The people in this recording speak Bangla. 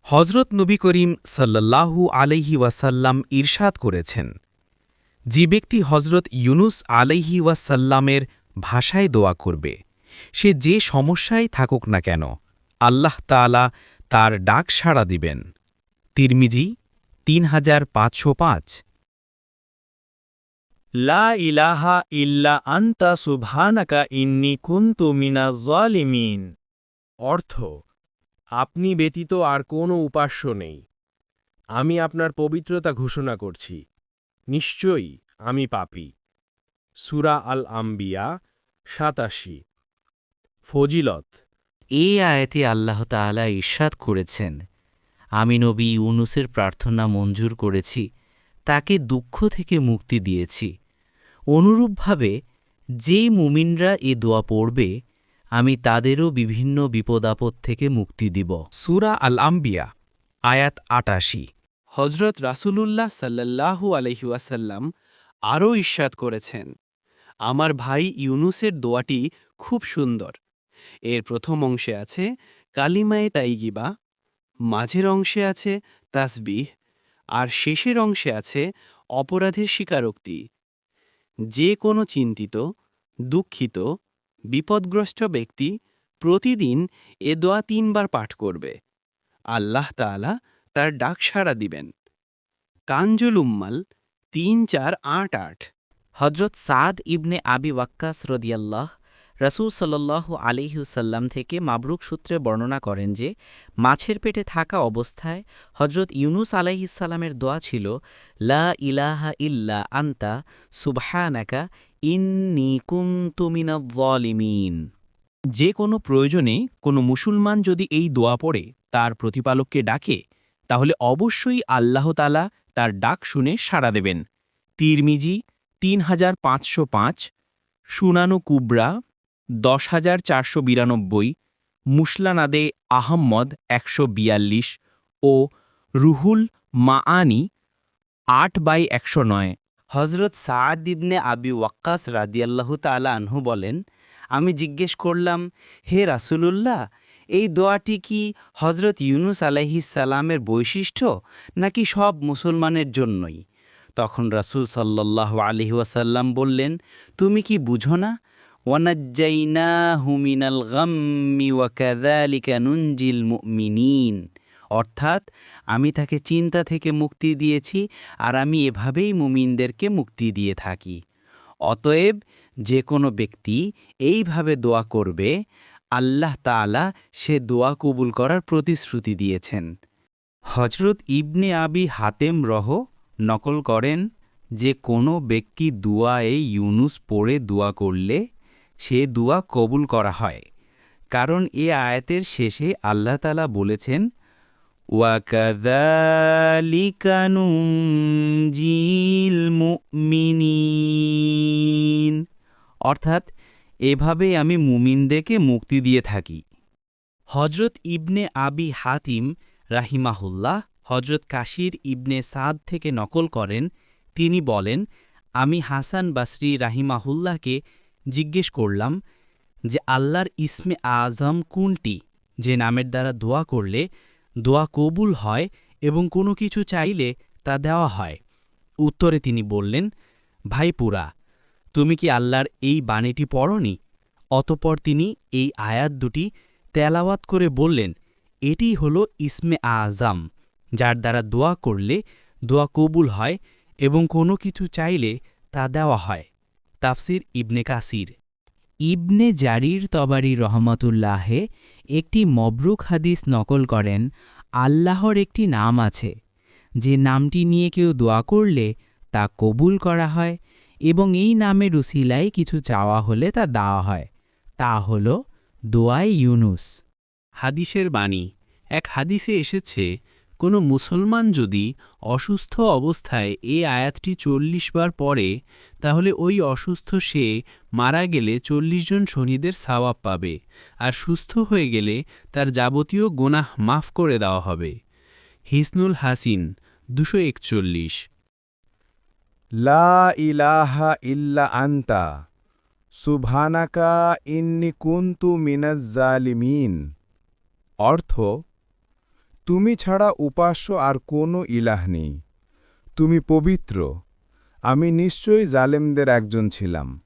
হজরত নবী করিম সাল্লাল্লাহু আলাইহি ওয়াসাল্লাম ইরশাদ করেছেন, যে ব্যক্তি হজরত ইউনুস আলাইহি ওয়াসাল্লামের ভাষায় দোয়া করবে, সে যে সমস্যায় থাকুক না কেন, আল্লাহ তাআলা তার ডাক সাড়া দিবেন। তিরমিজি ৩৫০৫। লা ইলাহা ইল্লা আনতা সুবহানাকা ইন্নী কুনতু মিনাজ জালিমিন। অর্থ, আপনি ব্যতীত আর কোনো উপাস্য নেই। আমি আপনার পবিত্রতা ঘোষণা করছি, নিশ্চয়ই আমি পাপী। সূরা আল আম্বিয়া ৮৭। ফজিলত। এই আয়াতে আল্লাহ তাআলা ইরশাদ করেছেন, আমি নবী ইউনুসের প্রার্থনা মঞ্জুর করেছি, তাকে দুঃখ থেকে মুক্তি দিয়েছি। অনুরূপভাবে যে মুমিনরা এ দোয়া পড়বে, আমি তাদেরও বিভিন্ন বিপদাপদ থেকে মুক্তি দিব। সূরা আল আম্বিয়া আয়াত ৮৮। হজরত রাসূলুল্লাহ সাল্লাল্লাহু আলাইহি ওয়াসাল্লাম আরও ইরশাদ করেছেন, আমার ভাই ইউনুসের দোয়াটি খুব সুন্দর। এর প্রথম অংশে আছে কালিমায়ে তাইয়িবা, মাঝের অংশে আছে তাসবিহ, আর শেষের অংশে আছে অপরাধের স্বীকারোক্তি। যে কোনো চিন্তিত, দুঃখিত, বিপদগ্রস্ত ব্যক্তি প্রতিদিন এ দোয়া ৩ বার পাঠ করবে, আল্লাহ তাআলা তার ডাক সাড়া দিবেন। কানজুল উম্মাল ৩-৪-৮-৮। হজরত সাদ ইবনে আবি ওয়াক্কাস রদিয়াল্লাহ রাসূল সাল্লাল্লাহু আলাইহি ওয়াসাল্লাম থেকে মাবরুক সূত্রে বর্ণনা করেন যে, মাছের পেটে থাকা অবস্থায় হজরত ইউনুস আলাইহিসসালামের দোয়া ছিল, লা ইলাহা ইল্লা আনতা সুবহানাকা ইন্নী কুনতু মিনাজ জালিমিন। যে কোনো প্রয়োজনে কোনো মুসলমান যদি এই দোয়া পড়ে তার প্রতিপালককে ডাকে, তাহলে অবশ্যই আল্লাহ তাআলা তার ডাক শুনে সাড়া দেবেন। তিরমিজি ৩৫০৫, সুনানু কুবরা ১০৪৯২, মুসলানাদে আহম্মদ ১৪২ ও রুহুল মাআনি ৮/১০৯। হজরত সাদ ইবনে আবি ওয়াক্কাস রাদিয়াল্লাহু তাআলা আনহু বলেন, আমি জিজ্ঞেস করলাম, হে রাসূলুল্লাহ, এই দোয়াটি কি হজরত ইউনুস আলাইহিসসালামের বৈশিষ্ট্য নাকি সব মুসলমানের জন্যই? তখন রাসূল সাল্লাল্লাহু আলাইহি ওয়াসাল্লাম বললেন, তুমি কি বুঝো না? ওয়ানাজ্জাইনাহু মিনাল গাম্মি ওয়া কাযালিকা নুনজিল মুমিনিন। অর্থাৎ, আমি তাকে চিন্তা থেকে মুক্তি দিয়েছি, আর আমি এভাবেই মুমিনদেরকে মুক্তি দিয়ে থাকি। অতএব যে কোনো ব্যক্তি এইভাবে দোয়া করবে, আল্লাহ তাআলা সে দোয়া কবুল করার প্রতিশ্রুতি দিয়েছেন। হজরত ইবনে আবি হাতেম নকল করেন যে, কোনো ব্যক্তি দুআয়ে ইউনুস পড়ে দোয়া করলে সে দোয়া কবুল করা হয়, কারণ এ আয়াতের শেষে আল্লাহ তাআলা বলেছেন, ওয়াকাযালিকা নুনজিল মুমিনিন, অর্থাৎ এভাবে আমি মুমিনদেরকে মুক্তি দিয়ে থাকি। হজরত ইবনে আবি হাতিম রাহিমাহুল্লাহ হজরত কাশির ইবনে সাদ থেকে নকল করেন, তিনি বলেন, আমি হাসান বাসরি রাহিমাহুল্লাহকে জিজ্ঞেস করলাম যে, আল্লাহর ইসমে আজম কোনটি, যে নামের দ্বারা দোয়া করলে দোয়া কবুল হয় এবং কোনো কিছু চাইলে তা দেওয়া হয়? উত্তরে তিনি বললেন, ভাইপুরা, তুমি কি আল্লাহর এই বাণীটি পড়নি? অতঃপর তিনি এই আয়াত দুটি তেলাওয়াত করে বললেন, এটিই হল ইসমে আজম, যার দ্বারা দোয়া করলে দোয়া কবুল হয় এবং কোনো কিছু চাইলে তা দেওয়া হয়। তাফসির ইবনে কাসির। ইবনে জারির তবারি রহমতুল্লাহে একটি মবরুক হাদিস নকল করেন, আল্লাহর একটি নাম আছে, যে নামটি নিয়ে কেউ দোয়া করলে তা কবুল করা হয় এবং এই নামের উসিলায় কিছু চাওয়া হলে তা দেওয়া হয়। তা হল দোয়ায়ে ইউনুস। হাদিসের বাণী। এক হাদিসে এসেছে, কোনো মুসলমান যদি অসুস্থ অবস্থায় এই আয়াতটি ৪০ বার পড়ে, তাহলে ওই অসুস্থ সে মারা গেলে ৪০ জন শহীদের সওয়াব পাবে, আর সুস্থ হয়ে গেলে তার যাবতীয় গুনাহ মাফ করে দেওয়া হবে। হিসনুল হাসিন ২৪১। লা ইলাহা ইল্লা আনতা সুবহানাকা ইন্নী কুনতু মিনাজ জালিমিন। অর্থ, তুমি ছাড়া উপাস্য আর কোনো ইলাহ নেই। তুমি পবিত্র। আমি নিশ্চয়ই জালেমদের একজন ছিলাম।